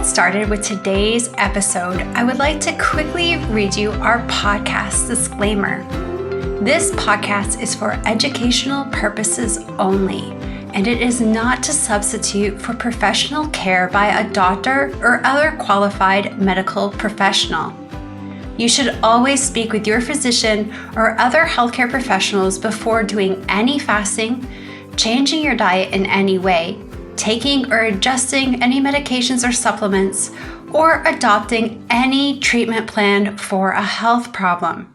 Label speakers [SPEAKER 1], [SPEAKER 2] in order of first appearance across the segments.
[SPEAKER 1] started with today's episode, I would like to quickly read you our podcast disclaimer. This podcast is for educational purposes only, and it is not to substitute for professional care by a doctor or other qualified medical professional. You should always speak with your physician or other healthcare professionals before doing any fasting, changing your diet in any way, taking or adjusting any medications or supplements, or adopting any treatment plan for a health problem.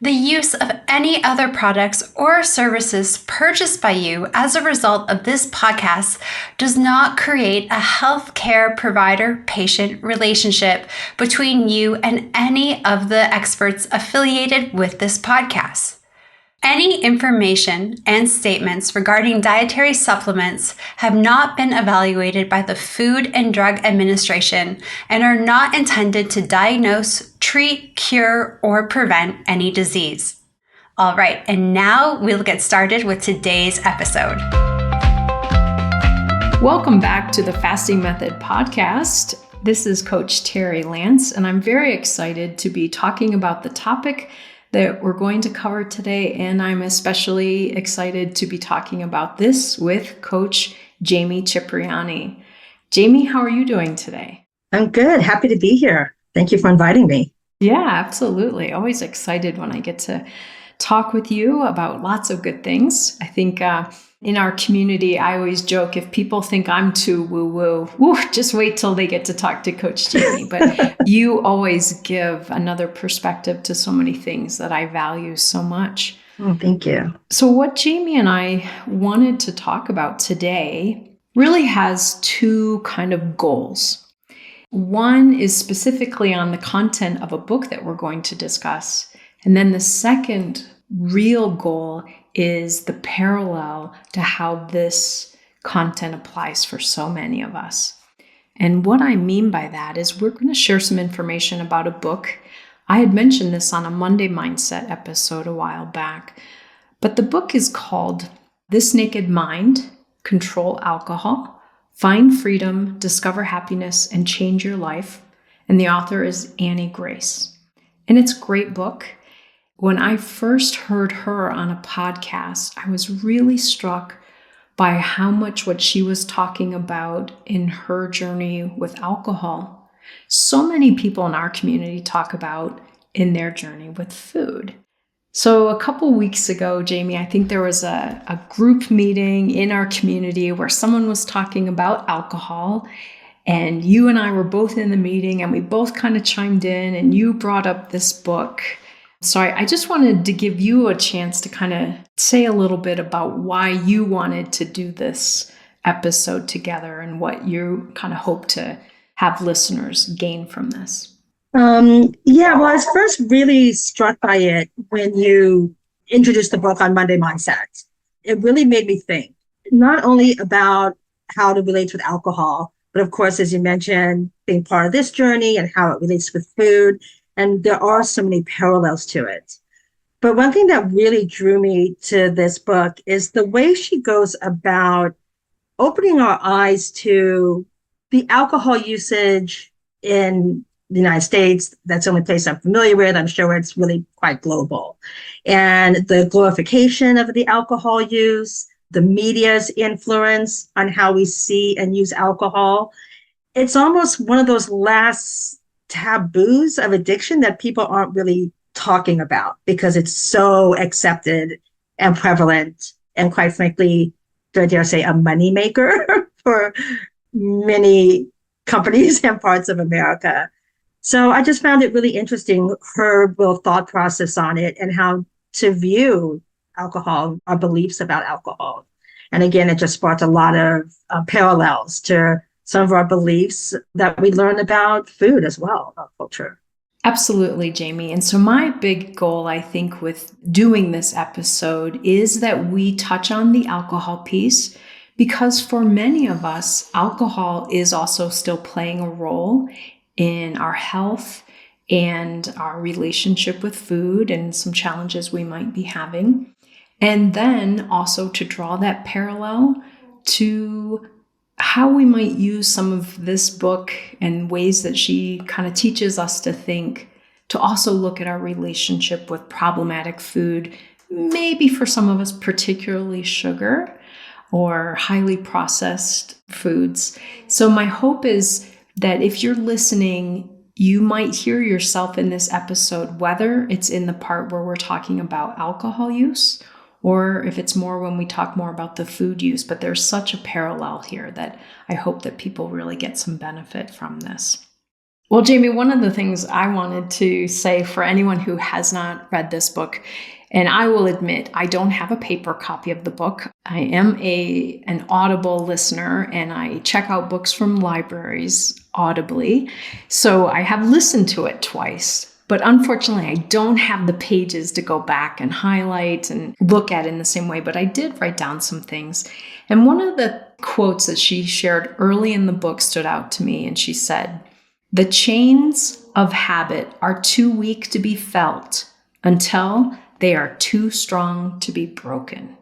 [SPEAKER 1] The use of any other products or services purchased by you as a result of this podcast does not create a healthcare provider-patient relationship between you and any of the experts affiliated with this podcast. Any information and statements regarding dietary supplements have not been evaluated by the Food and Drug Administration and are not intended to diagnose, treat, cure, or prevent any disease. All right, and now we'll get started with today's episode.
[SPEAKER 2] Welcome back to the Fasting Method podcast. This is Coach Terri Lance, and I'm very excited to be talking about the topic that we're going to cover today, and I'm especially excited to be talking about this with Coach Jamie Cipriani. Jamie, how are you doing today?
[SPEAKER 3] I'm good. Happy to be here. Thank you for inviting me.
[SPEAKER 2] Yeah, absolutely. Always excited when I get to talk with you about lots of good things. I think in our community, I always joke, if people think I'm too woo-woo, just wait till they get to talk to Coach Jamie. But you always give another perspective to so many things that I value so much.
[SPEAKER 3] Oh, thank you.
[SPEAKER 2] So what Jamie and I wanted to talk about today really has two kind of goals. One is specifically on the content of a book that we're going to discuss. And then the second real goal is the parallel to how this content applies for so many of us. And what I mean by that is we're going to share some information about a book. I had mentioned this on a Monday Mindset episode a while back, but the book is called This Naked Mind, Control Alcohol, Find Freedom, Discover Happiness, and Change Your Life. And the author is Annie Grace. And it's a great book. When I first heard her on a podcast, I was really struck by how much what she was talking about in her journey with alcohol, so many people in our community talk about in their journey with food. So a couple weeks ago, Jamie, I think there was a group meeting in our community where someone was talking about alcohol, and you and I were both in the meeting and we both kind of chimed in, and you brought up this book. So I just wanted to give you a chance to kind of say a little bit about why you wanted to do this episode together and what you kind of hope to have listeners gain from this.
[SPEAKER 3] Well, I was first really struck by it when you introduced the book on Monday Mindset. It really made me think, not only about how to relate with alcohol, but of course, as you mentioned, being part of this journey and how it relates with food. And there are so many parallels to it. But one thing that really drew me to this book is the way she goes about opening our eyes to the alcohol usage in the United States. That's the only place I'm familiar with. I'm sure it's really quite global. And the glorification of the alcohol use, the media's influence on how we see and use alcohol. It's almost one of those last taboos of addiction that people aren't really talking about because it's so accepted and prevalent and, quite frankly, I dare say, a moneymaker for many companies and parts of America. So I just found it really interesting, her real thought process on it and how to view alcohol, our beliefs about alcohol. And again, it just sparked a lot of parallels to some of our beliefs that we learn about food as well, our culture.
[SPEAKER 2] Absolutely, Jamie. And so my big goal, I think, with doing this episode is that we touch on the alcohol piece, because for many of us, alcohol is also still playing a role in our health and our relationship with food and some challenges we might be having. And then also to draw that parallel to how we might use some of this book and ways that she kind of teaches us to think to also look at our relationship with problematic food, maybe for some of us, particularly sugar or highly processed foods. So my hope is that if you're listening, you might hear yourself in this episode, whether it's in the part where we're talking about alcohol use, or if it's more when we talk more about the food use. But there's such a parallel here that I hope that people really get some benefit from this. Well, Jamie, one of the things I wanted to say for anyone who has not read this book, and I will admit, I don't have a paper copy of the book. I am an Audible listener, and I check out books from libraries audibly. So I have listened to it twice. But unfortunately, I don't have the pages to go back and highlight and look at in the same way. But I did write down some things. And one of the quotes that she shared early in the book stood out to me. And she said, "The chains of habit are too weak to be felt until they are too strong to be broken."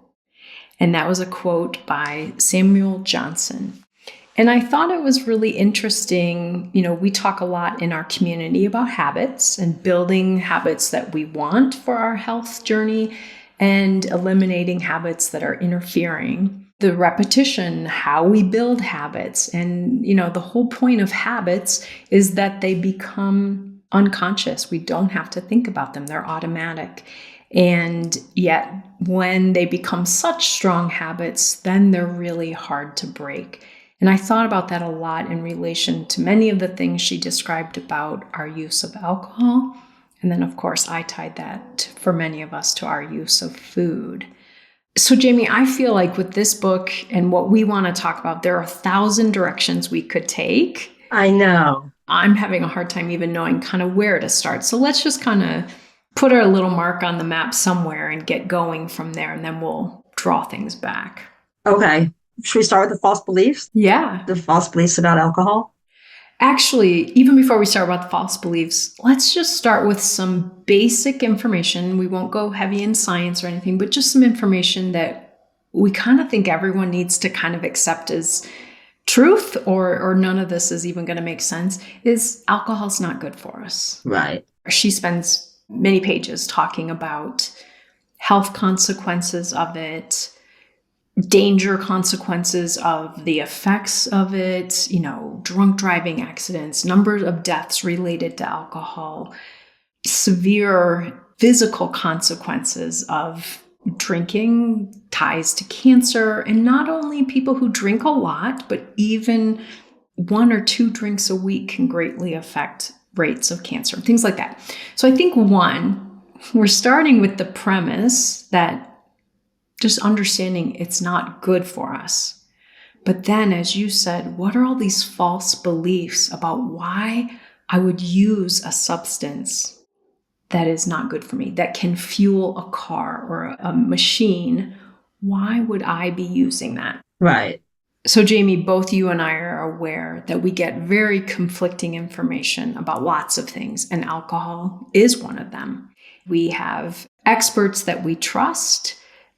[SPEAKER 2] And that was a quote by Samuel Johnson. And I thought it was really interesting. You know, we talk a lot in our community about habits and building habits that we want for our health journey and eliminating habits that are interfering. The repetition, how we build habits. And, you know, the whole point of habits is that they become unconscious. We don't have to think about them. They're automatic. And yet when they become such strong habits, then they're really hard to break. And I thought about that a lot in relation to many of the things she described about our use of alcohol. And then, of course, I tied that for many of us to our use of food. So, Jamie, I feel like with this book and what we want to talk about, there are 1,000 directions we could take.
[SPEAKER 3] I know.
[SPEAKER 2] I'm having a hard time even knowing kind of where to start. So let's just kind of put our little mark on the map somewhere and get going from there, and then we'll draw things back.
[SPEAKER 3] Okay. Should we start with the false beliefs?
[SPEAKER 2] Yeah.
[SPEAKER 3] The false beliefs about alcohol?
[SPEAKER 2] Actually, even before we start about the false beliefs, let's just start with some basic information. We won't go heavy in science or anything, but just some information that we kind of think everyone needs to kind of accept as truth, or none of this is even going to make sense, is alcohol's not good for us.
[SPEAKER 3] Right.
[SPEAKER 2] She spends many pages talking about health consequences of it, danger consequences of the effects of it, you know, drunk driving accidents, numbers of deaths related to alcohol, severe physical consequences of drinking, ties to cancer, and not only people who drink a lot, but even 1 or 2 drinks a week can greatly affect rates of cancer, things like that. So I think we're starting with the premise that just understanding it's not good for us. But then, as you said, what are all these false beliefs about why I would use a substance that is not good for me, that can fuel a car or a machine? Why would I be using that?
[SPEAKER 3] Right.
[SPEAKER 2] So, Jamie, both you and I are aware that we get very conflicting information about lots of things, and alcohol is one of them. We have experts that we trust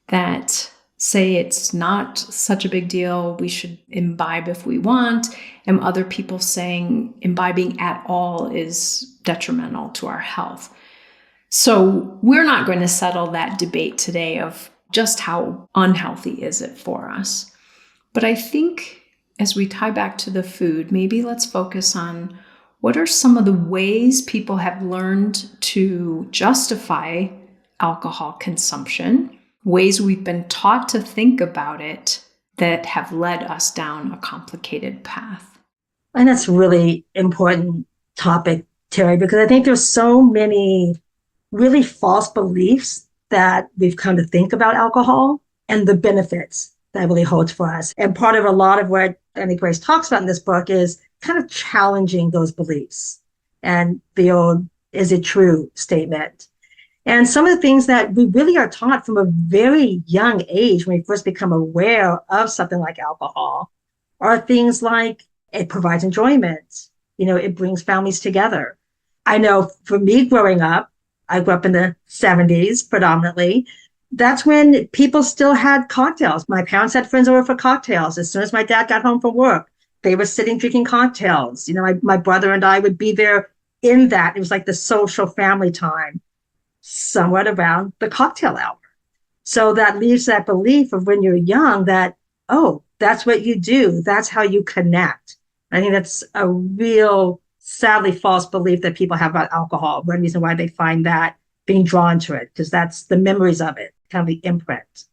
[SPEAKER 2] that say it's not such a big deal, we should imbibe if we want, and other people saying imbibing at all is detrimental to our health. So we're not going to settle that debate today of just how unhealthy is it for us. But I think as we tie back to the food, maybe let's focus on what are some of the ways people have learned to justify alcohol consumption, ways we've been taught to think about it that have led us down a complicated path.
[SPEAKER 3] And that's a really important topic, Terri, because I think there's so many really false beliefs that we've come to think about alcohol and the benefits that it really holds for us. And part of a lot of what Annie Grace talks about in this book is kind of challenging those beliefs and the old, is it true statement. And some of the things that we really are taught from a very young age when we first become aware of something like alcohol are things like it provides enjoyment. You know, it brings families together. I know for me growing up, I grew up in the 70s predominantly. that's when people still had cocktails. My parents had friends over for cocktails. As soon as my dad got home from work, they were sitting drinking cocktails. My brother and I would be there in that. It was like the social family time, somewhat around the cocktail hour. So that leaves that belief of when you're young that, oh, that's what you do. That's how you connect. I think that's a real, sadly, false belief that people have about alcohol. One reason why they find that being drawn to it, because that's the memories of it, kind of the imprint.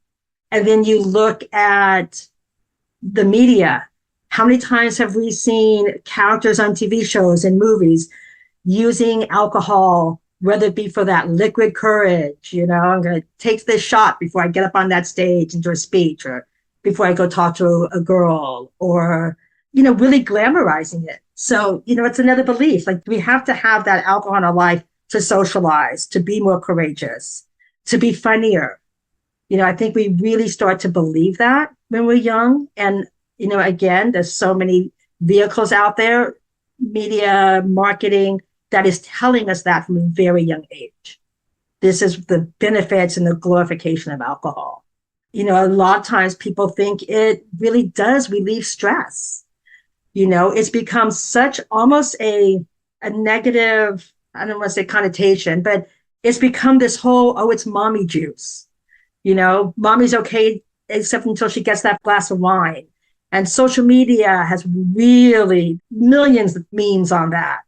[SPEAKER 3] And then you look at the media. How many times have we seen characters on TV shows and movies using alcohol, whether it be for that liquid courage, I'm going to take this shot before I get up on that stage and do a speech, or before I go talk to a girl, or, really glamorizing it. So, it's another belief. Like, we have to have that alcohol in our life to socialize, to be more courageous, to be funnier. I think we really start to believe that when we're young. And, again, there's so many vehicles out there, media, marketing, that is telling us that from a very young age. This is the benefits and the glorification of alcohol. A lot of times people think it really does relieve stress. It's become such almost a negative, I don't want to say connotation, but it's become this whole, oh, it's mommy juice. Mommy's okay, except until she gets that glass of wine. And social media has really millions of memes on that.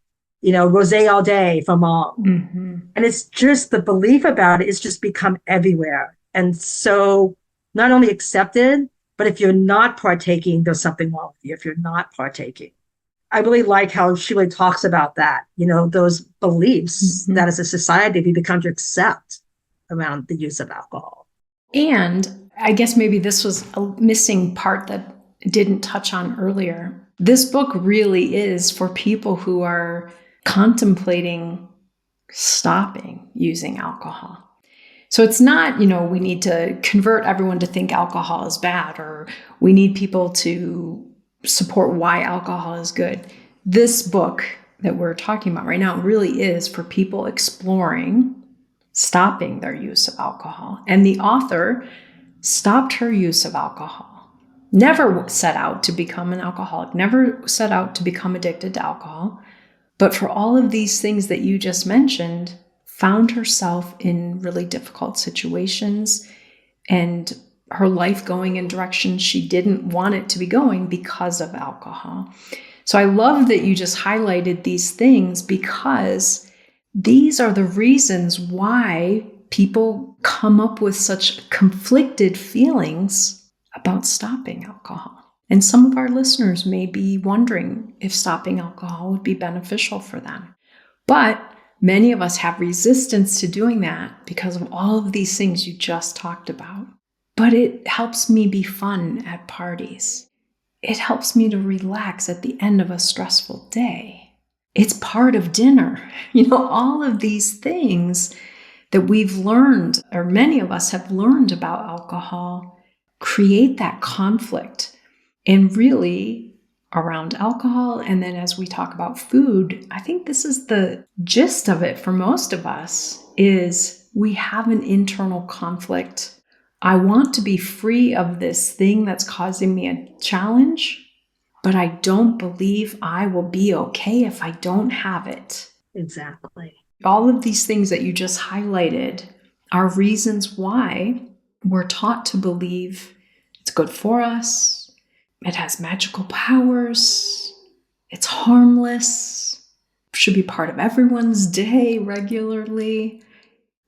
[SPEAKER 3] Rosé all day for mom.
[SPEAKER 2] Mm-hmm.
[SPEAKER 3] And it's just the belief about it. It's just become everywhere. And so not only accepted, but if you're not partaking, there's something wrong with you if you're not partaking. I really like how she really talks about that, those beliefs that as a society we become to accept around the use of alcohol.
[SPEAKER 2] And I guess maybe this was a missing part that I didn't touch on earlier. This book really is for people who are contemplating stopping using alcohol. So it's not, we need to convert everyone to think alcohol is bad, or we need people to support why alcohol is good. This book that we're talking about right now really is for people exploring stopping their use of alcohol. And the author stopped her use of alcohol, never set out to become an alcoholic, never set out to become addicted to alcohol. But for all of these things that you just mentioned, found herself in really difficult situations and her life going in directions she didn't want it to be going because of alcohol. So I love that you just highlighted these things, because these are the reasons why people come up with such conflicted feelings about stopping alcohol. And some of our listeners may be wondering if stopping alcohol would be beneficial for them. But many of us have resistance to doing that because of all of these things you just talked about. But it helps me be fun at parties. It helps me to relax at the end of a stressful day. It's part of dinner. All of these things that we've learned, or many of us have learned about alcohol, create that conflict. And really, around alcohol, and then as we talk about food, I think this is the gist of it for most of us, is we have an internal conflict. I want to be free of this thing that's causing me a challenge, but I don't believe I will be okay if I don't have it.
[SPEAKER 3] Exactly.
[SPEAKER 2] All of these things that you just highlighted are reasons why we're taught to believe it's good for us. It has magical powers. It's harmless. Should be part of everyone's day regularly.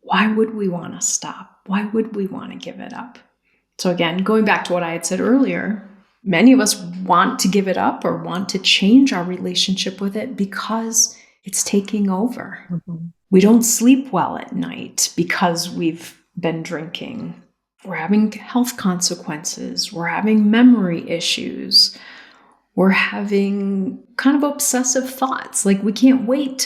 [SPEAKER 2] Why would we want to stop? Why would we want to give it up? So again, going back to what I had said earlier, many of us want to give it up or want to change our relationship with it because it's taking over.
[SPEAKER 3] Mm-hmm.
[SPEAKER 2] We don't sleep well at night because we've been drinking. We're having health consequences. We're having memory issues. We're having kind of obsessive thoughts. Like we can't wait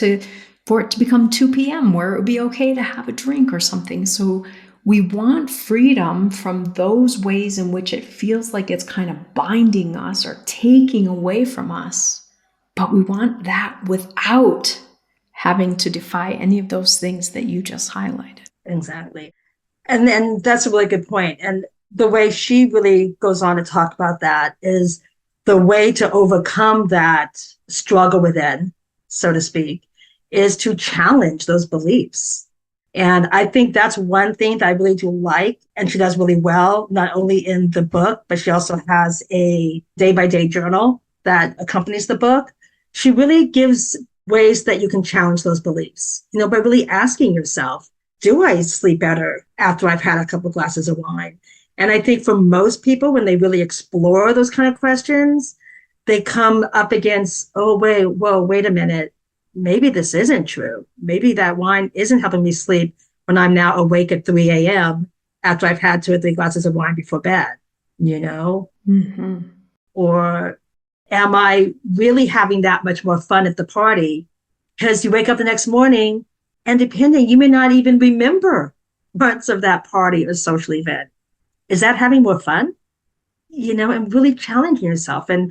[SPEAKER 2] for it to become 2 p.m. where it would be okay to have a drink or something. So we want freedom from those ways in which it feels like it's kind of binding us or taking away from us. But we want that without having to defy any of those things that you just highlighted.
[SPEAKER 3] Exactly. And that's a really good point. And the way she really goes on to talk about that is the way to overcome that struggle within, so to speak, is to challenge those beliefs. And I think that's one thing that I really do like. And she does really well, not only in the book, but she also has a day by day journal that accompanies the book. She really gives ways that you can challenge those beliefs, by really asking yourself, do I sleep better after I've had a couple of glasses of wine? And I think for most people, when they really explore those kind of questions, they come up against, oh, wait a minute. Maybe this isn't true. Maybe that wine isn't helping me sleep when I'm now awake at 3 a.m. after I've had 2 or 3 glasses of wine before bed,
[SPEAKER 2] Mm-hmm.
[SPEAKER 3] Or am I really having that much more fun at the party? Because you wake up the next morning and depending, you may not even remember parts of that party or social event. Is that having more fun? And really challenging yourself. And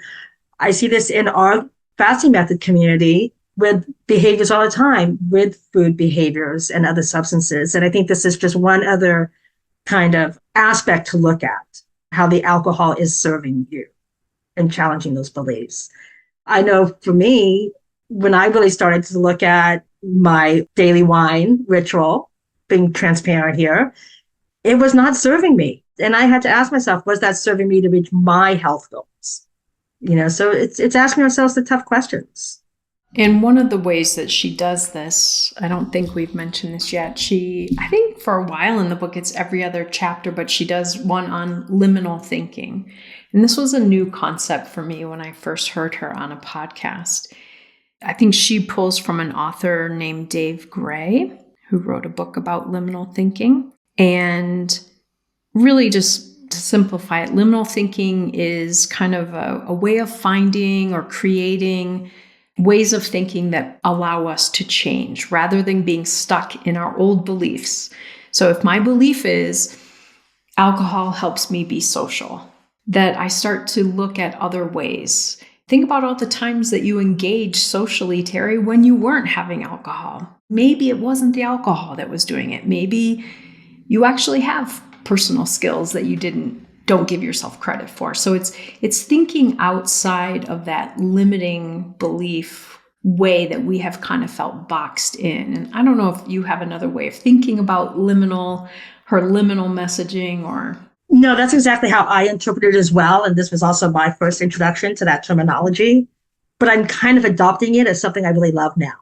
[SPEAKER 3] I see this in our fasting method community with behaviors all the time, with food behaviors and other substances. And I think this is just one other kind of aspect to look at, how the alcohol is serving you and challenging those beliefs. I know for me, when I really started to look at my daily wine ritual, being transparent here, it was not serving me. And I had to ask myself, was that serving me to reach my health goals? So it's asking ourselves the tough questions.
[SPEAKER 2] And one of the ways that she does this, I don't think we've mentioned this yet. I think for a while in the book, it's every other chapter, but she does one on liminal thinking. And this was a new concept for me when I first heard her on a podcast. I think she pulls from an author named Dave Gray, who wrote a book about liminal thinking. And really, just to simplify it, liminal thinking is kind of a way of finding or creating ways of thinking that allow us to change rather than being stuck in our old beliefs. So if my belief is alcohol helps me be social, that I start to look at other ways. Think about all the times that you engaged socially, Terri, when you weren't having alcohol. Maybe it wasn't the alcohol that was doing it. Maybe you actually have personal skills that you don't give yourself credit for. So it's thinking outside of that limiting belief way that we have kind of felt boxed in. And I don't know if you have another way of thinking about her liminal messaging or...
[SPEAKER 3] No, that's exactly how I interpreted it as well. And this was also my first introduction to that terminology. But I'm kind of adopting it as something I really love now,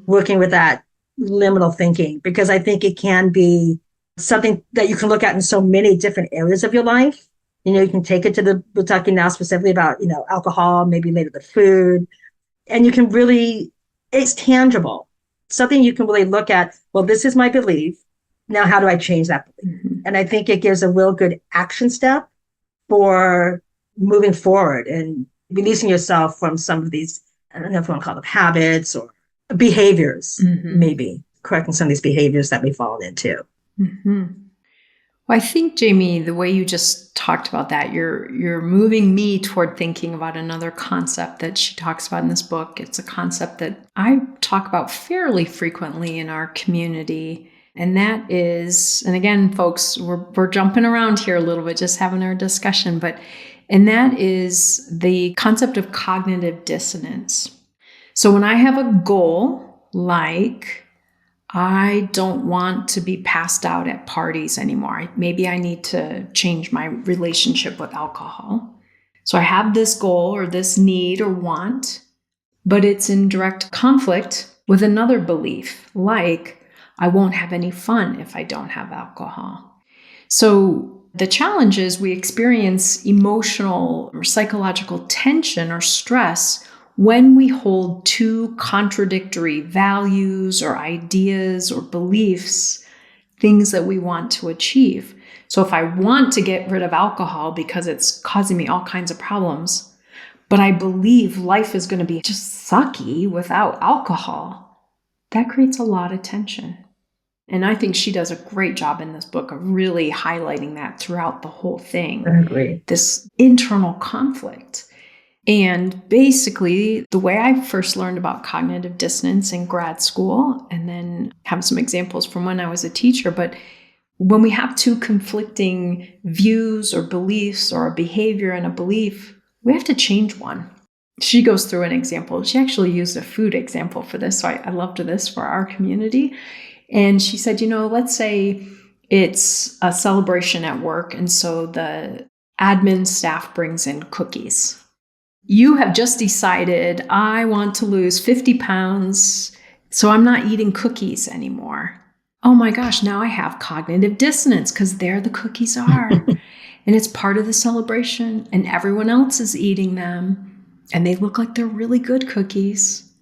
[SPEAKER 3] working with that liminal thinking, because I think it can be something that you can look at in so many different areas of your life. You can take it to we're talking now specifically about, alcohol, maybe later the food. And you can really, it's tangible. Something you can really look at, well, this is my belief. Now, how do I change that belief? And I think it gives a real good action step for moving forward and releasing yourself from some of these, I don't know if you want to call them habits or behaviors, maybe correcting some of these behaviors that we've fallen into.
[SPEAKER 2] Mm-hmm. Well, I think, Jamie, the way you just talked about that, you're moving me toward thinking about another concept that she talks about in this book. It's a concept that I talk about fairly frequently in our community. And that is, and again, folks, we're jumping around here a little bit, just having our discussion, and that is the concept of cognitive dissonance. So when I have a goal, like I don't want to be passed out at parties anymore. Maybe I need to change my relationship with alcohol. So I have this goal or this need or want, but it's in direct conflict with another belief, like I won't have any fun if I don't have alcohol. So the challenge is we experience emotional or psychological tension or stress when we hold two contradictory values or ideas or beliefs, things that we want to achieve. So if I want to get rid of alcohol because it's causing me all kinds of problems, but I believe life is going to be just sucky without alcohol, that creates a lot of tension. And I think she does a great job in this book of really highlighting that throughout the whole thing.
[SPEAKER 3] I agree.
[SPEAKER 2] This internal conflict. And basically, the way I first learned about cognitive dissonance in grad school, and then have some examples from when I was a teacher, but when we have two conflicting views or beliefs or a behavior and a belief, we have to change one. She goes through an example. She actually used a food example for this. So I loved this for our community. And she said, let's say it's a celebration at work. And so the admin staff brings in cookies. You have just decided, I want to lose 50 pounds, so I'm not eating cookies anymore. Oh my gosh, now I have cognitive dissonance because there the cookies are. And it's part of the celebration and everyone else is eating them. And they look like they're really good cookies.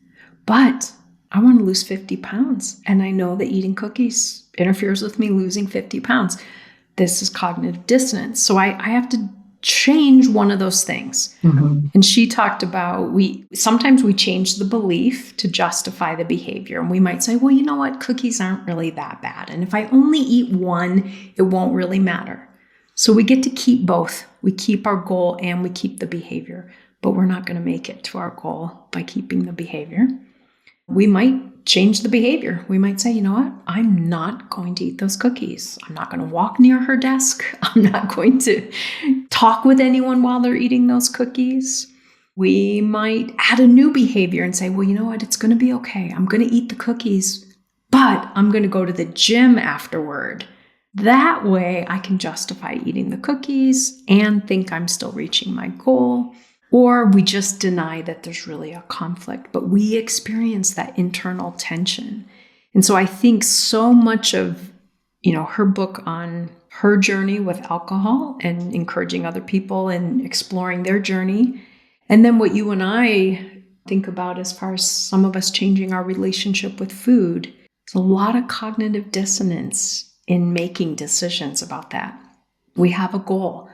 [SPEAKER 2] But I want to lose 50 pounds. And I know that eating cookies interferes with me losing 50 pounds. This is cognitive dissonance. So I have to change one of those things. Mm-hmm. And she talked about sometimes we change the belief to justify the behavior. And we might say, well, you know what? Cookies aren't really that bad. And if I only eat one, it won't really matter. So we get to keep both. We keep our goal and we keep the behavior. But we're not going to make it to our goal by keeping the behavior. We might change the behavior. We might say, you know what? I'm not going to eat those cookies. I'm not going to walk near her desk. I'm not going to talk with anyone while they're eating those cookies. We might add a new behavior and say, well, you know what? It's going to be okay. I'm going to eat the cookies, but I'm going to go to the gym afterward. That way I can justify eating the cookies and think I'm still reaching my goal. Or we just deny that there's really a conflict, but we experience that internal tension. And so I think so much of, her book on her journey with alcohol and encouraging other people and exploring their journey. And then what you and I think about as far as some of us changing our relationship with food, there's a lot of cognitive dissonance in making decisions about that. We have a goal.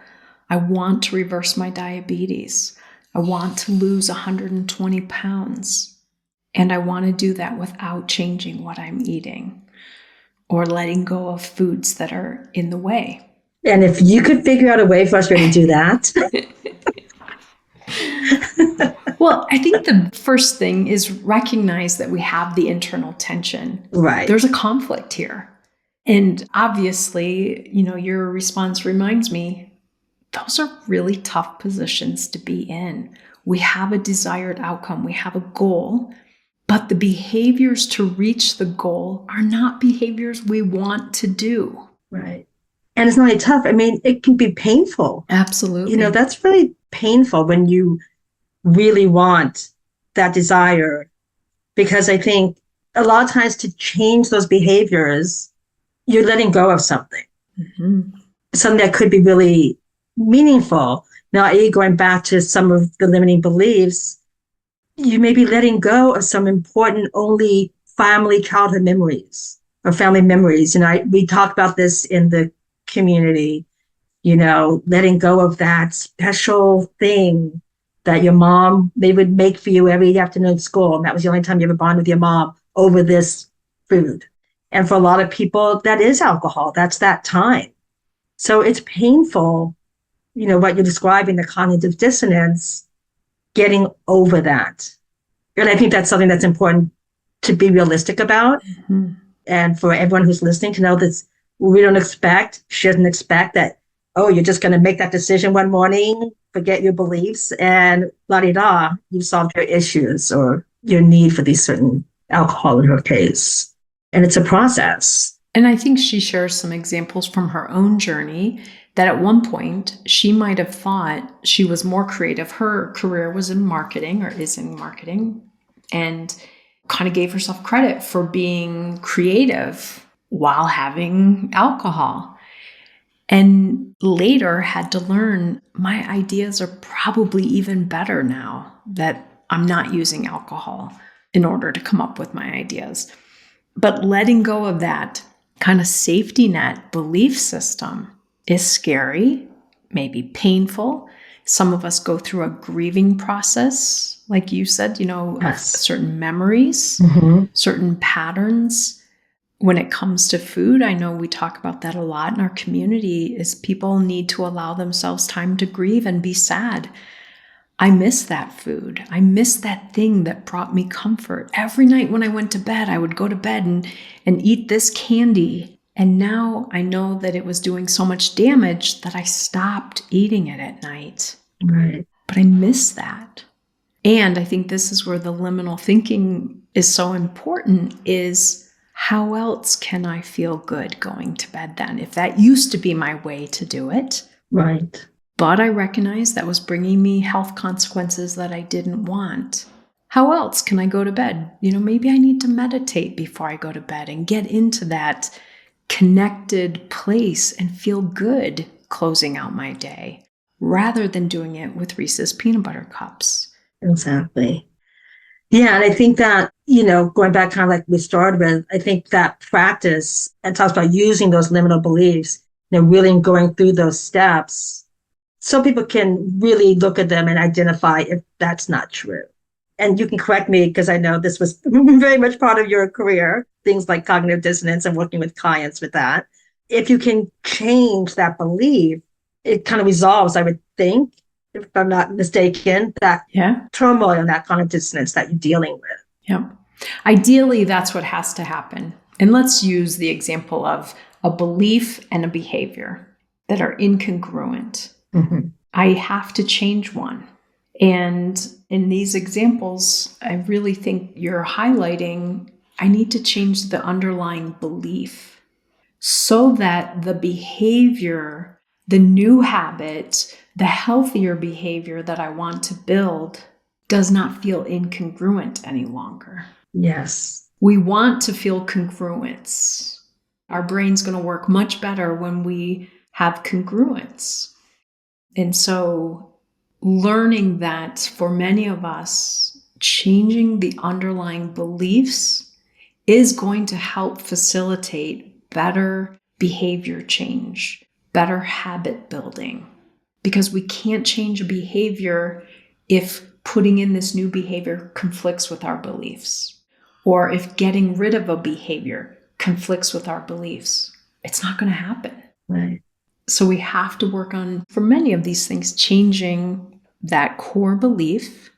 [SPEAKER 2] I want to reverse my diabetes. I want to lose 120 pounds. And I want to do that without changing what I'm eating or letting go of foods that are in the way.
[SPEAKER 3] And if you could figure out a way for us to do that.
[SPEAKER 2] Well, I think the first thing is recognize that we have the internal tension.
[SPEAKER 3] Right.
[SPEAKER 2] There's a conflict here. And obviously, your response reminds me, those are really tough positions to be in. We have a desired outcome. We have a goal, but the behaviors to reach the goal are not behaviors we want to do.
[SPEAKER 3] Right. And it's not only tough. I mean, it can be painful.
[SPEAKER 2] Absolutely.
[SPEAKER 3] That's really painful when you really want that desire, because I think a lot of times to change those behaviors, you're letting go of something. Mm-hmm. Something that could be really meaningful. Now, going back to some of the limiting beliefs, you may be letting go of some important only family childhood memories or family memories. And we talked about this in the community, letting go of that special thing that your mom, they would make for you every afternoon at school. And that was the only time you ever bonded with your mom over this food. And for a lot of people, that is alcohol. That's that time. So it's painful, what you're describing, the cognitive dissonance, getting over that. And I think that's something that's important to be realistic about. Mm-hmm. And for everyone who's listening to know that we shouldn't expect that, you're just going to make that decision one morning, forget your beliefs, and la-di-da, you've solved your issues or your need for these certain alcohol in her case. And it's a process.
[SPEAKER 2] And I think she shares some examples from her own journey that at one point she might have thought she was more creative. Her career was in marketing or is in marketing, and kind of gave herself credit for being creative while having alcohol. And later had to learn my ideas are probably even better now that I'm not using alcohol in order to come up with my ideas. But letting go of that kind of safety net belief system is scary, maybe painful. Some of us go through a grieving process, like you said,
[SPEAKER 3] yes.
[SPEAKER 2] Of certain memories, certain patterns. When it comes to food, I know we talk about that a lot in our community, is people need to allow themselves time to grieve and be sad. I miss that food. I miss that thing that brought me comfort. Every night when I went to bed, I would go to bed and eat this candy. And now I know that it was doing so much damage that I stopped eating it at night.
[SPEAKER 3] Right.
[SPEAKER 2] But I miss that. And I think this is where the liminal thinking is so important, is how else can I feel good going to bed then? If that used to be my way to do it.
[SPEAKER 3] Right.
[SPEAKER 2] But I recognized that was bringing me health consequences that I didn't want. How else can I go to bed? Maybe I need to meditate before I go to bed and get into that connected place and feel good closing out my day, rather than doing it with Reese's peanut butter cups.
[SPEAKER 3] Exactly. Yeah. And I think that, going back kind of like we started with, I think that practice and talks about using those liminal beliefs, really going through those steps so people can really look at them and identify if that's not true. And you can correct me because I know this was very much part of your career, things like cognitive dissonance and working with clients with that. If you can change that belief, it kind of resolves, I would think, if I'm not mistaken, that turmoil and that kind of dissonance that you're dealing with.
[SPEAKER 2] Yeah. Ideally, that's what has to happen. And let's use the example of a belief and a behavior that are incongruent.
[SPEAKER 3] Mm-hmm.
[SPEAKER 2] I have to change one. And in these examples, I really think you're highlighting, I need to change the underlying belief so that the behavior, the new habit, the healthier behavior that I want to build does not feel incongruent any longer.
[SPEAKER 3] Yes.
[SPEAKER 2] We want to feel congruence. Our brain's going to work much better when we have congruence. And so learning that for many of us, changing the underlying beliefs is going to help facilitate better behavior change, better habit building. Because we can't change a behavior if putting in this new behavior conflicts with our beliefs, or if getting rid of a behavior conflicts with our beliefs. It's not going to happen.
[SPEAKER 3] Right.
[SPEAKER 2] So we have to work on, for many of these things, changing that core belief.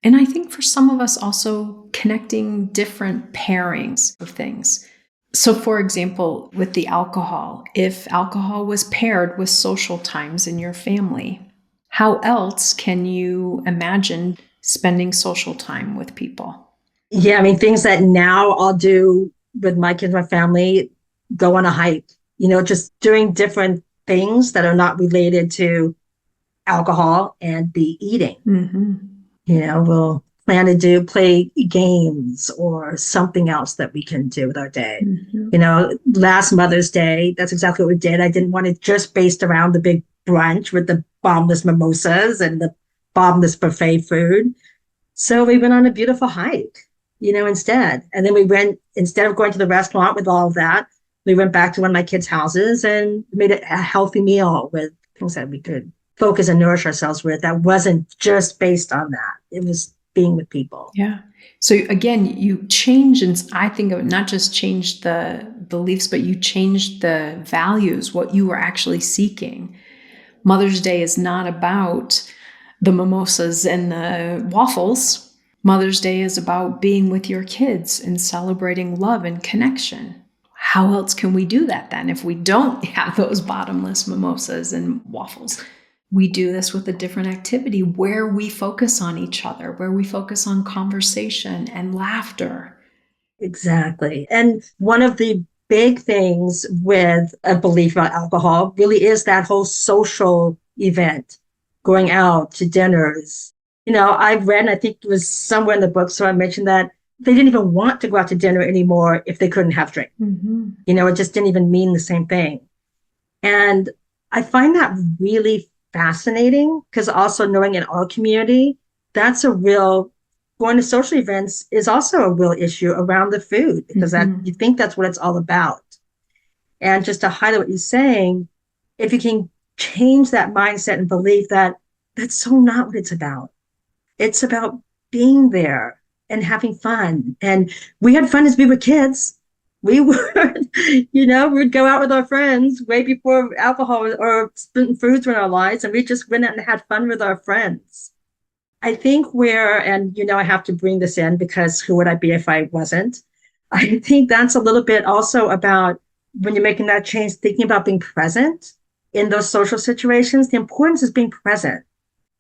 [SPEAKER 2] And I think for some of us also connecting different pairings of things. So for example, with the alcohol, if alcohol was paired with social times in your family, how else can you imagine spending social time with people?
[SPEAKER 3] Yeah, I mean, things that now I'll do with my kids, my family, go on a hike, just doing different things that are not related to alcohol and the eating.
[SPEAKER 2] Mm-hmm.
[SPEAKER 3] We'll plan to play games or something else that we can do with our day.
[SPEAKER 2] Mm-hmm.
[SPEAKER 3] Last Mother's Day, that's exactly what we did. I didn't want it just based around the big brunch with the bottomless mimosas and the bottomless buffet food. So we went on a beautiful hike, instead. And then we went, instead of going to the restaurant with all of that, we went back to one of my kids' houses and made a healthy meal with things that we could focus and nourish ourselves with. That wasn't just based on that. It was being with people.
[SPEAKER 2] Yeah. So again, you change, and I think of it, not just change the beliefs, but you change the values, what you were actually seeking. Mother's Day is not about the mimosas and the waffles. Mother's Day is about being with your kids and celebrating love and connection. How else can we do that then if we don't have those bottomless mimosas and waffles? We do this with a different activity where we focus on each other, where we focus on conversation and laughter.
[SPEAKER 3] Exactly. And one of the big things with a belief about alcohol really is that whole social event, going out to dinners. I've read, and I think it was somewhere in the book, so I mentioned that they didn't even want to go out to dinner anymore if they couldn't have drink.
[SPEAKER 2] Mm-hmm.
[SPEAKER 3] It just didn't even mean the same thing. And I find that really fascinating because also knowing in our community, that's a real, going to social events is also a real issue around the food because
[SPEAKER 2] Mm-hmm.
[SPEAKER 3] that you think that's what it's all about. And just to highlight what you're saying, if you can change that mindset and belief that that's so not what it's about. It's about being there and having fun. And we had fun as we were kids. We would, we'd go out with our friends way before alcohol or foods were in our lives, and we just went out and had fun with our friends. I think I have to bring this in because who would I be if I wasn't? I think that's a little bit also about when you're making that change, thinking about being present in those social situations. The importance is being present.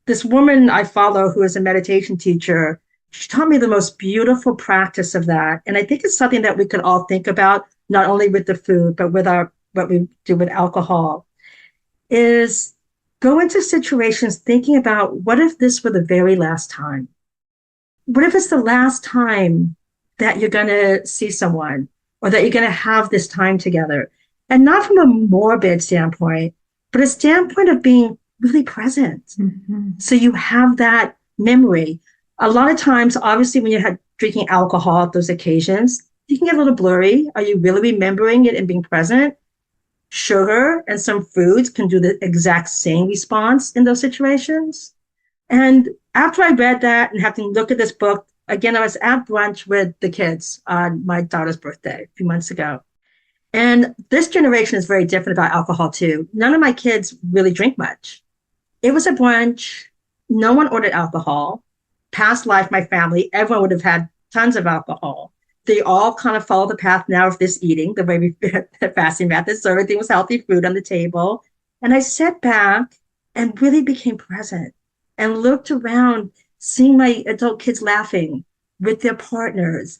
[SPEAKER 3] This woman I follow who is a meditation teacher, she taught me the most beautiful practice of that. And I think it's something that we could all think about, not only with the food, but with what we do with alcohol, is go into situations thinking about, what if this were the very last time? What if it's the last time that you're going to see someone, or that you're going to have this time together? And not from a morbid standpoint, but a standpoint of being really present.
[SPEAKER 2] Mm-hmm.
[SPEAKER 3] So you have that memory. A lot of times, obviously, when you're drinking alcohol at those occasions, you can get a little blurry. Are you really remembering it and being present? Sugar and some foods can do the exact same response in those situations. And after I read that and having looked at this book, again, I was at brunch with the kids on my daughter's birthday a few months ago. And this generation is very different about alcohol too. None of my kids really drink much. It was a brunch. No one ordered alcohol. Past life, my family, everyone would have had tons of alcohol. They all kind of follow the path now of this eating, the way we fasting method. So everything was healthy food on the table. And I sat back and really became present and looked around, seeing my adult kids laughing with their partners.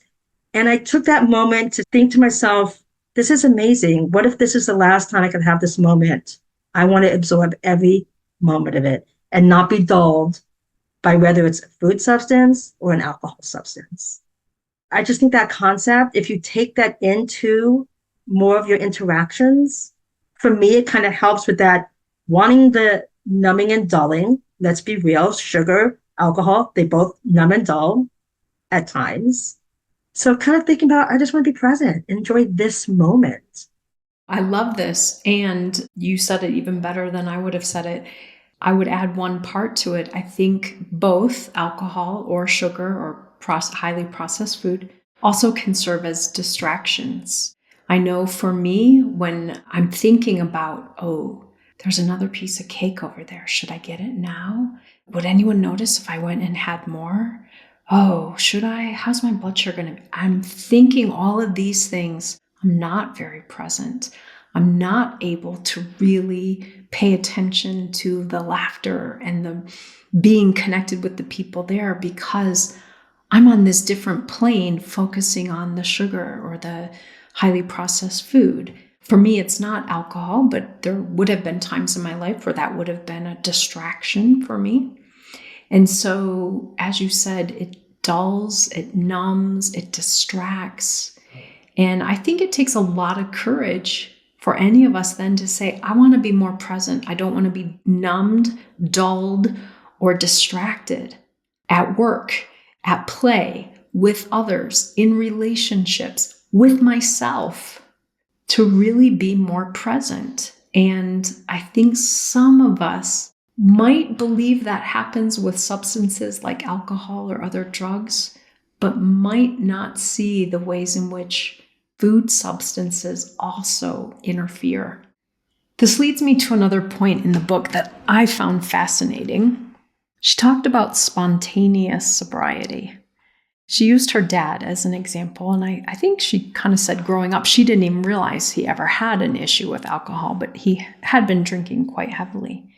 [SPEAKER 3] And I took that moment to think to myself, this is amazing. What if this is the last time I could have this moment? I want to absorb every moment of it and not be dulled by whether it's a food substance or an alcohol substance. I just think that concept, if you take that into more of your interactions, for me, it kind of helps with that wanting the numbing and dulling. Let's be real, sugar, alcohol, they both numb and dull at times. So kind of thinking about, I just want to be present, enjoy this moment.
[SPEAKER 2] I love this. And you said it even better than I would have said it. I would add one part to it. I think both alcohol or sugar or highly processed food also can serve as distractions. I know for me, when I'm thinking about, oh, there's another piece of cake over there. Should I get it now? Would anyone notice if I went and had more? Oh, should I? How's my blood sugar going to be? I'm thinking all of these things. I'm not very present. I'm not able to really pay attention to the laughter and the being connected with the people there, because I'm on this different plane focusing on the sugar or the highly processed food. For me, it's not alcohol, but there would have been times in my life where that would have been a distraction for me. And so, as you said, it dulls, it numbs, it distracts. And I think it takes a lot of courage for any of us then to say, I want to be more present. I don't want to be numbed, dulled, or distracted at work, at play, with others, in relationships, with myself, to really be more present. And I think some of us might believe that happens with substances like alcohol or other drugs, but might not see the ways in which food substances also interfere. This leads me to another point in the book that I found fascinating. She talked about spontaneous sobriety. She used her dad as an example, and I think she kind of said growing up, she didn't even realize he ever had an issue with alcohol, but he had been drinking quite heavily.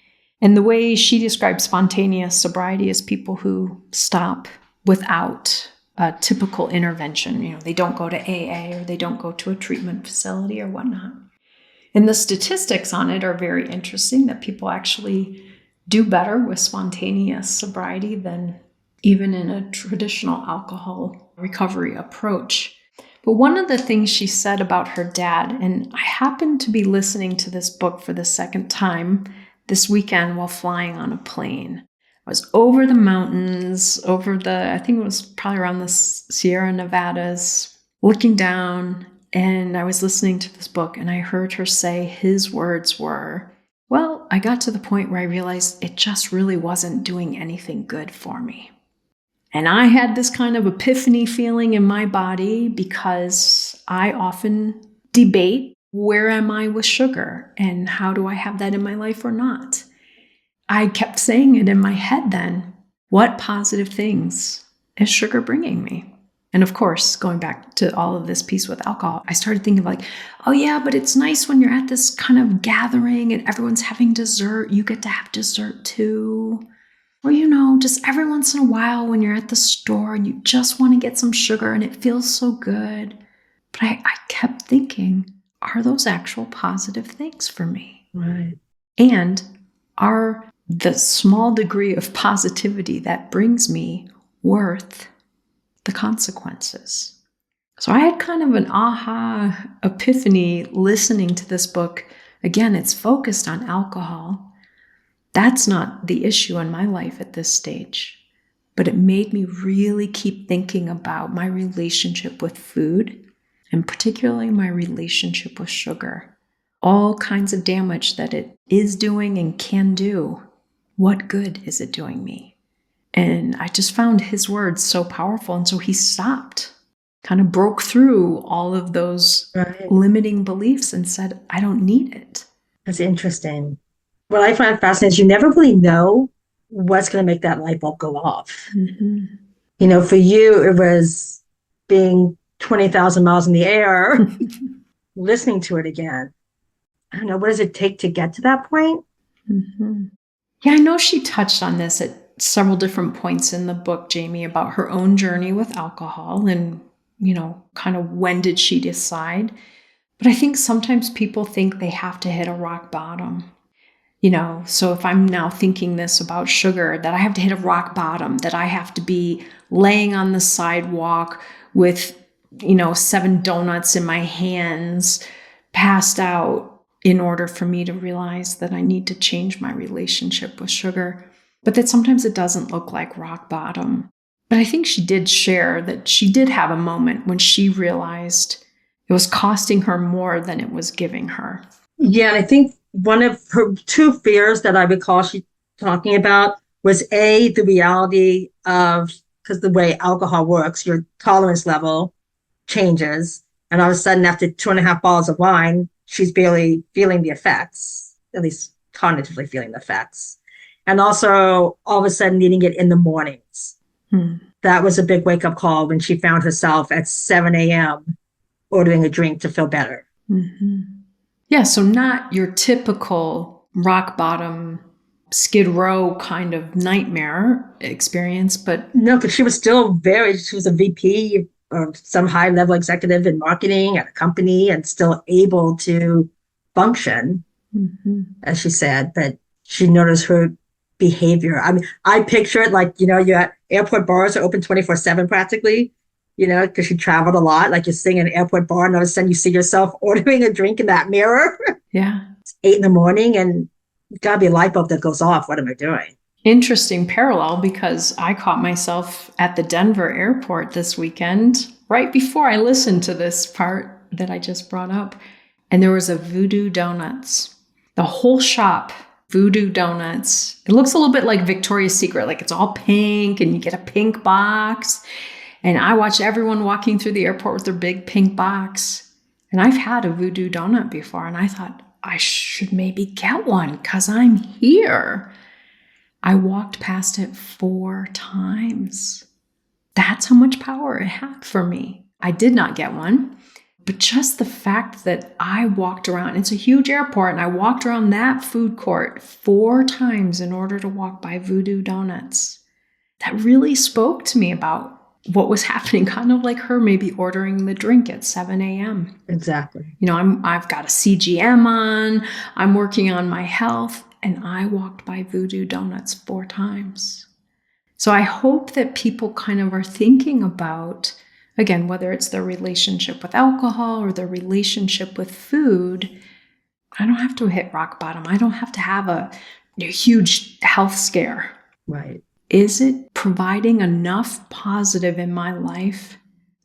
[SPEAKER 2] And the way she described spontaneous sobriety is people who stop without a typical intervention. You know, they don't go to AA or they don't go to a treatment facility or whatnot. And the statistics on it are very interesting, that people actually do better with spontaneous sobriety than even in a traditional alcohol recovery approach. But one of the things she said about her dad, and I happened to be listening to this book for the second time this weekend while flying on a plane. I was over the mountains, I think it was probably around the Sierra Nevadas, looking down, and I was listening to this book, and I heard her say his words were, well, I got to the point where I realized it just really wasn't doing anything good for me. And I had this kind of epiphany feeling in my body, because I often debate, where am I with sugar and how do I have that in my life or not? I kept saying it in my head then. What positive things is sugar bringing me? And of course, going back to all of this piece with alcohol, I started thinking like, oh yeah, but it's nice when you're at this kind of gathering and everyone's having dessert, you get to have dessert too. Or, just every once in a while when you're at the store and you just want to get some sugar and it feels so good. But I kept thinking, are those actual positive things for me?
[SPEAKER 3] Right.
[SPEAKER 2] And are the small degree of positivity that brings me worth the consequences? So I had kind of an aha epiphany listening to this book. Again, it's focused on alcohol. That's not the issue in my life at this stage. But it made me really keep thinking about my relationship with food, and particularly my relationship with sugar. All kinds of damage that it is doing and can do. What good is it doing me? And I just found his words so powerful. And so he stopped, kind of broke through all of those limiting beliefs and said, I don't need it.
[SPEAKER 3] That's interesting. What I find fascinating is you never really know what's going to make that light bulb go off.
[SPEAKER 2] Mm-hmm.
[SPEAKER 3] For you, it was being 20,000 miles in the air, listening to it again. I don't know, what does it take to get to that point?
[SPEAKER 2] Mm-hmm. Yeah, I know she touched on this at several different points in the book, Jamie, about her own journey with alcohol and, kind of when did she decide. But I think sometimes people think they have to hit a rock bottom. So if I'm now thinking this about sugar, that I have to hit a rock bottom, that I have to be laying on the sidewalk with, 7 donuts in my hands, passed out, in order for me to realize that I need to change my relationship with sugar. But that sometimes it doesn't look like rock bottom. But I think she did share that she did have a moment when she realized it was costing her more than it was giving her.
[SPEAKER 3] Yeah, and I think one of her 2 fears that I recall she talking about was the reality of, because the way alcohol works, your tolerance level changes. And all of a sudden, after 2.5 bottles of wine, she's barely feeling the effects, at least cognitively feeling the effects. And also all of a sudden needing it in the mornings. That was a big wake-up call when she found herself at 7 a.m. ordering a drink to feel better.
[SPEAKER 2] Mm-hmm. Yeah, so not your typical rock bottom, Skid Row kind of nightmare experience, but...
[SPEAKER 3] No, but she was still she was a VP or some high-level executive in marketing at a company and still able to function, as she said, but she noticed her behavior. I mean, I picture it like, you're at airport bars are open 24/7 practically, because she traveled a lot, like you're sitting in an airport bar and all of a sudden you see yourself ordering a drink in that mirror.
[SPEAKER 2] Yeah.
[SPEAKER 3] It's 8 a.m. and it's got to be a light bulb that goes off. What am I doing?
[SPEAKER 2] Interesting parallel, because I caught myself at the Denver airport this weekend, right before I listened to this part that I just brought up. And there was a Voodoo Donuts. The whole shop, Voodoo Donuts. It looks a little bit like Victoria's Secret, like it's all pink and you get a pink box. And I watch everyone walking through the airport with their big pink box. And I've had a Voodoo Donut before, and I thought I should maybe get one because I'm here. I walked past it 4 times. That's how much power it had for me. I did not get one, but just the fact that I walked around, it's a huge airport, and I walked around that food court 4 times in order to walk by Voodoo Donuts. That really spoke to me about what was happening, kind of like her maybe ordering the drink at 7 a.m.
[SPEAKER 3] Exactly.
[SPEAKER 2] I've got a CGM on, I'm working on my health, and I walked by Voodoo Donuts 4 times. So I hope that people kind of are thinking about, again, whether it's their relationship with alcohol or their relationship with food, I don't have to hit rock bottom. I don't have to have a huge health scare.
[SPEAKER 3] Right.
[SPEAKER 2] Is it providing enough positive in my life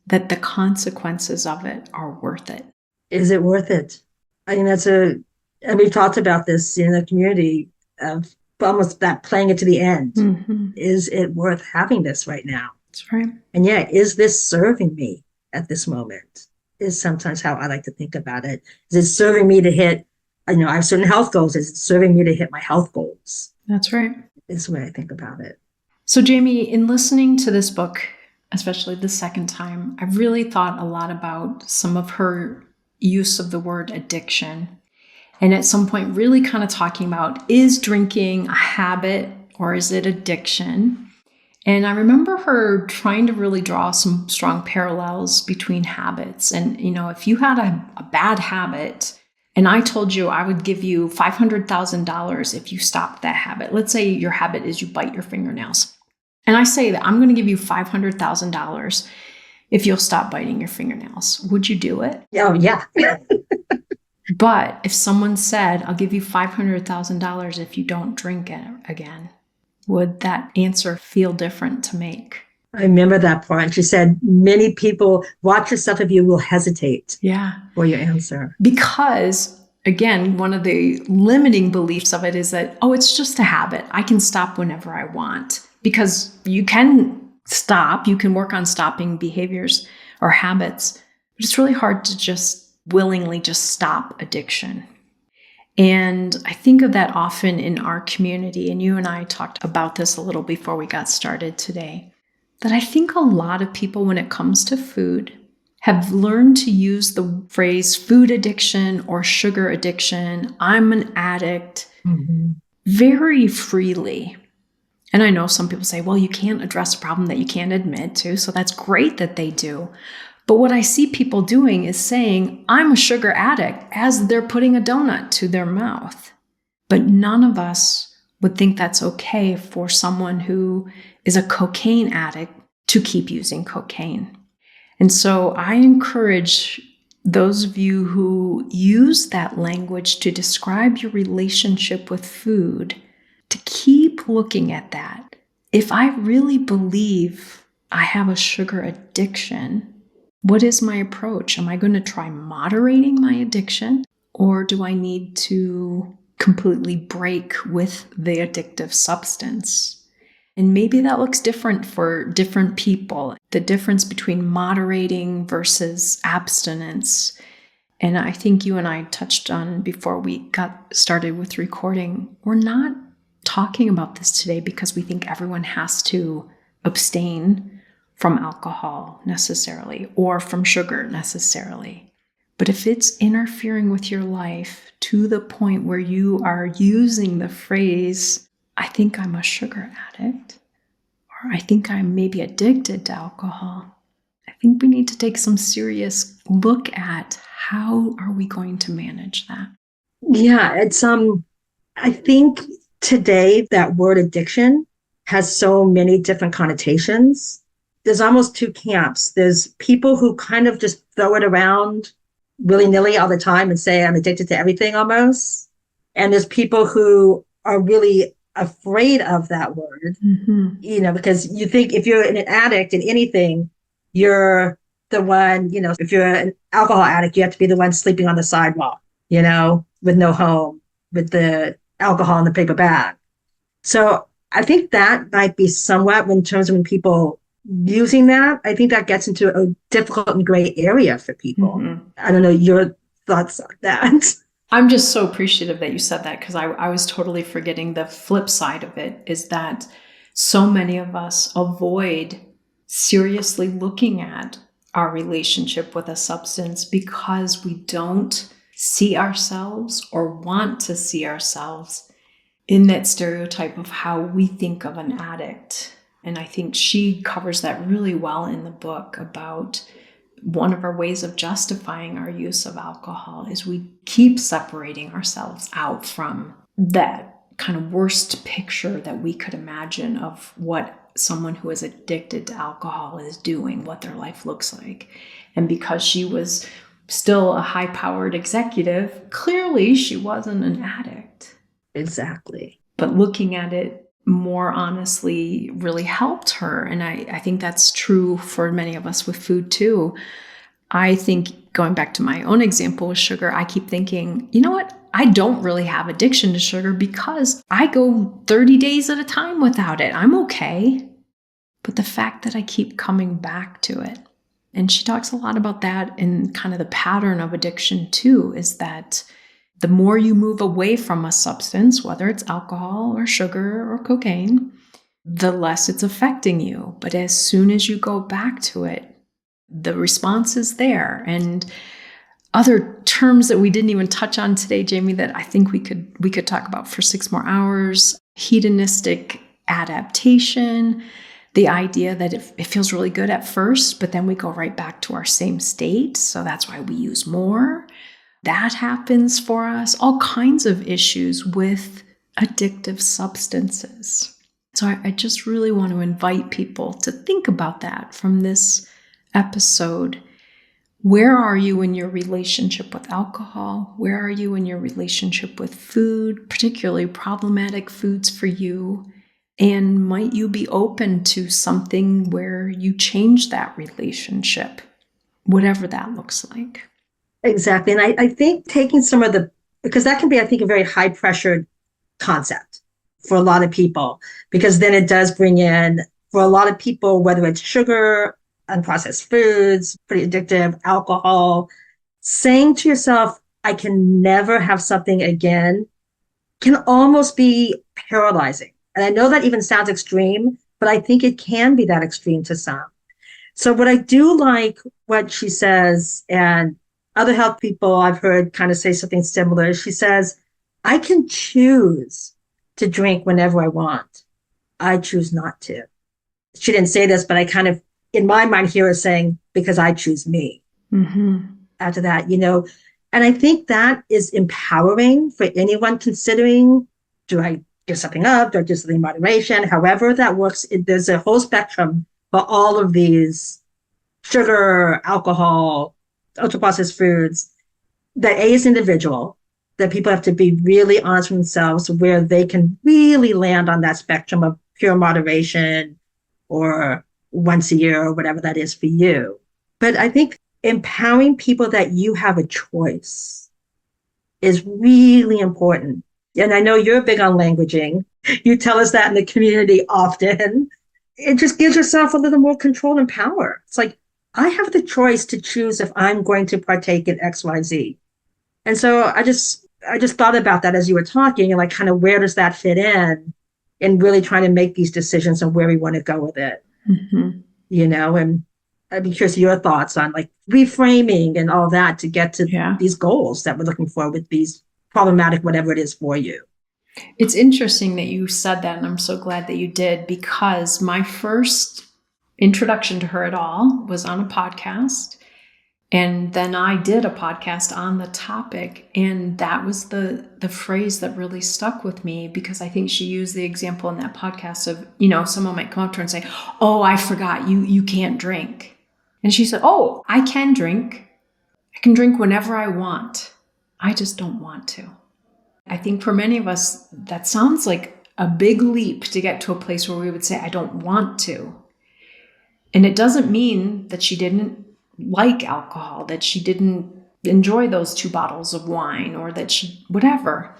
[SPEAKER 2] that the consequences of it are worth it?
[SPEAKER 3] Is it worth it? I mean, and we've talked about this in the community of almost that playing it to the end.
[SPEAKER 2] Mm-hmm.
[SPEAKER 3] Is it worth having this right now?
[SPEAKER 2] That's right.
[SPEAKER 3] And yeah, is this serving me at this moment? Is sometimes how I like to think about it. Is it serving me to hit, I have certain health goals. Is it serving me to hit my health goals?
[SPEAKER 2] That's right.
[SPEAKER 3] Is the way I think about it.
[SPEAKER 2] So Jamie, in listening to this book, especially the second time, I really thought a lot about some of her use of the word addiction. And at some point, really kind of talking about, is drinking a habit or is it addiction? And I remember her trying to really draw some strong parallels between habits. And, if you had a bad habit and I told you I would give you $500,000 if you stopped that habit, let's say your habit is you bite your fingernails. And I say that I'm going to give you $500,000 if you'll stop biting your fingernails. Would you do it?
[SPEAKER 3] Oh, yeah.
[SPEAKER 2] But if someone said, I'll give you $500,000 if you don't drink it again, would that answer feel different to make?
[SPEAKER 3] I remember that part. She said, many people, watch yourself if you will hesitate for your answer.
[SPEAKER 2] Because, again, one of the limiting beliefs of it is that, it's just a habit. I can stop whenever I want. Because you can stop, you can work on stopping behaviors or habits, but it's really hard to just willingly just stop addiction. And I think of that often in our community, and you and I talked about this a little before we got started today, that I think a lot of people, when it comes to food, have learned to use the phrase food addiction or sugar addiction, I'm an addict, very freely. And I know some people say, well, you can't address a problem that you can't admit to, so that's great that they do. But what I see people doing is saying, I'm a sugar addict, as they're putting a donut to their mouth. But none of us would think that's okay for someone who is a cocaine addict to keep using cocaine. And so I encourage those of you who use that language to describe your relationship with food to keep looking at that. If I really believe I have a sugar addiction, what is my approach? Am I going to try moderating my addiction, or do I need to completely break with the addictive substance? And maybe that looks different for different people. The difference between moderating versus abstinence. And I think you and I touched on before we got started with recording, we're not talking about this today because we think everyone has to abstain from alcohol necessarily or from sugar necessarily. But if it's interfering with your life to the point where you are using the phrase, I think I'm a sugar addict, or I think I'm maybe addicted to alcohol, I think we need to take some serious look at how are we going to manage that.
[SPEAKER 3] Yeah, it's I think today that word addiction has so many different connotations. There's almost two camps. There's people who kind of just throw it around willy-nilly all the time and say, I'm addicted to everything almost. And there's people who are really afraid of that word, because you think if you're an addict in anything, you're the one, if you're an alcohol addict, you have to be the one sleeping on the sidewalk, with no home, with the alcohol in the paper bag. So I think that might be somewhat in terms of when people using that, I think that gets into a difficult and gray area for people. I don't know your thoughts on that.
[SPEAKER 2] I'm just so appreciative that you said that, because I was totally forgetting the flip side of it is that so many of us avoid seriously looking at our relationship with a substance because we don't see ourselves or want to see ourselves in that stereotype of how we think of an addict. And I think she covers that really well in the book about one of our ways of justifying our use of alcohol is we keep separating ourselves out from that kind of worst picture that we could imagine of what someone who is addicted to alcohol is doing, what their life looks like. And because she was still a high-powered executive, clearly she wasn't an addict.
[SPEAKER 3] Exactly.
[SPEAKER 2] But looking at it more honestly really helped her. And I think that's true for many of us with food too. I think going back to my own example with sugar, I keep thinking, you know what? I don't really have addiction to sugar because I go 30 days at a time without it. I'm okay. But the fact that I keep coming back to it, and she talks a lot about that in kind of the pattern of addiction too, is that the more you move away from a substance, whether it's alcohol or sugar or cocaine, the less it's affecting you. But as soon as you go back to it, the response is there. And other terms that we didn't even touch on today, Jamie, that I think we could talk about for 6 more hours: hedonistic adaptation, the idea that it feels really good at first, but then we go right back to our same state. So that's why we use more. That happens for us. All kinds of issues with addictive substances. So I just really want to invite people to think about that from this episode. Where are you in your relationship with alcohol? Where are you in your relationship with food, particularly problematic foods for you? And might you be open to something where you change that relationship, whatever that looks like?
[SPEAKER 3] Exactly. And I think taking because that can be, I think, a very high pressured concept for a lot of people, because then it does bring in, for a lot of people, whether it's sugar, unprocessed foods, pretty addictive, alcohol, saying to yourself, I can never have something again, can almost be paralyzing. And I know that even sounds extreme, but I think it can be that extreme to some. So what I do like what she says, and other health people I've heard kind of say something similar, she says, I can choose to drink whenever I want. I choose not to. She didn't say this, but I kind of, in my mind, hear her saying, because I choose me.
[SPEAKER 2] Mm-hmm.
[SPEAKER 3] After that, and I think that is empowering for anyone considering, do I give something up? Do I do something in moderation? However that works, there's a whole spectrum for all of these sugar, alcohol, ultra-processed foods, that A is individual, that people have to be really honest with themselves where they can really land on that spectrum of pure moderation or once a year or whatever that is for you. But I think empowering people that you have a choice is really important. And I know you're big on languaging. You tell us that in the community often. It just gives yourself a little more control and power. It's like, I have the choice to choose if I'm going to partake in X, Y, Z. And so I just thought about that as you were talking, and like, kind of, where does that fit in really trying to make these decisions and where we want to go with it, and I'd be curious your thoughts on like reframing and all that to get to these goals that we're looking for with these problematic, whatever it is for you.
[SPEAKER 2] It's interesting that you said that, and I'm so glad that you did, because my first introduction to her at all was on a podcast. And then I did a podcast on the topic, and that was the phrase that really stuck with me, because I think she used the example in that podcast of, someone might come up to her and say, oh, I forgot, you can't drink. And she said, oh, I can drink. I can drink whenever I want. I just don't want to. I think for many of us, that sounds like a big leap to get to a place where we would say, I don't want to. And it doesn't mean that she didn't like alcohol, that she didn't enjoy those 2 bottles of wine, or that she, whatever,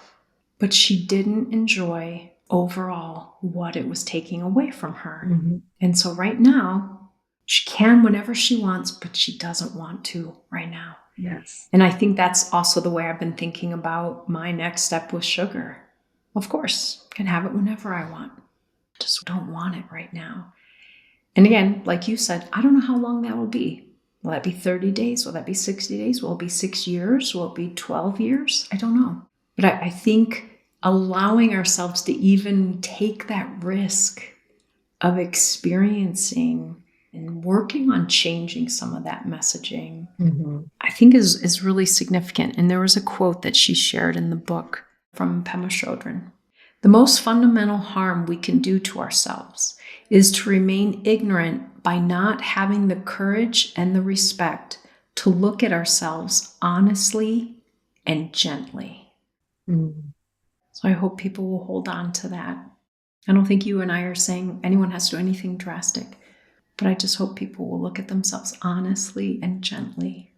[SPEAKER 2] but she didn't enjoy overall what it was taking away from her. Mm-hmm. And so right now, she can whenever she wants, but she doesn't want to right now.
[SPEAKER 3] Yes.
[SPEAKER 2] And I think that's also the way I've been thinking about my next step with sugar. Of course, I can have it whenever I want. Just don't want it right now. And again, like you said, I don't know how long that will be. Will that be 30 days? Will that be 60 days? Will it be 6 years? Will it be 12 years? I don't know. But I think allowing ourselves to even take that risk of experiencing and working on changing some of that messaging, I think is really significant. And there was a quote that she shared in the book from Pema Chodron. The most fundamental harm we can do to ourselves is to remain ignorant by not having the courage and the respect to look at ourselves honestly and gently. So I hope people will hold on to that. I don't think you and I are saying anyone has to do anything drastic, but I just hope people will look at themselves honestly and gently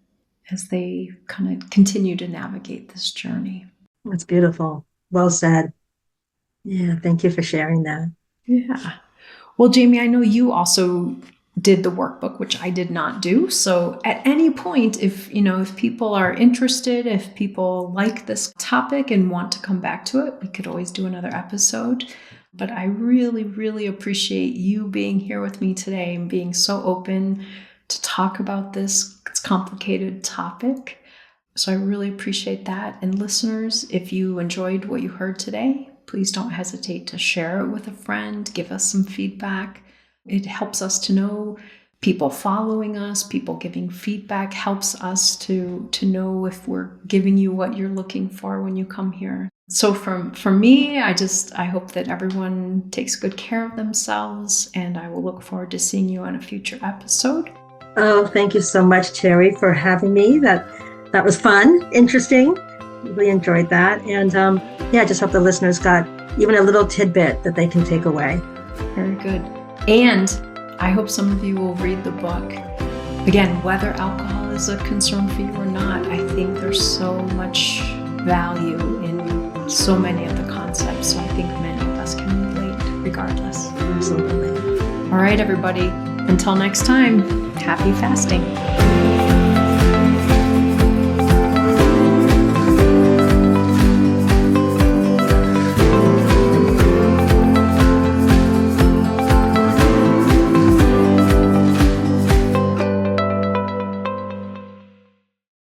[SPEAKER 2] as they kind of continue to navigate this journey.
[SPEAKER 3] That's beautiful. Well said. Yeah, thank you for sharing that.
[SPEAKER 2] Yeah. Well, Jamie, I know you also did the workbook, which I did not do. So at any point, if people are interested, if people like this topic and want to come back to it, we could always do another episode. But I really, really appreciate you being here with me today and being so open to talk about this complicated topic. So I really appreciate that. And listeners, if you enjoyed what you heard today, please don't hesitate to share it with a friend, give us some feedback. It helps us to know people following us, people giving feedback, helps us to know if we're giving you what you're looking for when you come here. So from me, I hope that everyone takes good care of themselves, and I will look forward to seeing you on a future episode.
[SPEAKER 3] Oh, thank you so much, Terri, for having me. That was fun, interesting. Really enjoyed that. And I just hope the listeners got even a little tidbit that they can take away.
[SPEAKER 2] Very good. And I hope some of you will read the book. Again, whether alcohol is a concern for you or not, I think there's so much value in so many of the concepts. So I think many of us can relate regardless.
[SPEAKER 3] Absolutely.
[SPEAKER 2] All right, everybody. Until next time, happy fasting.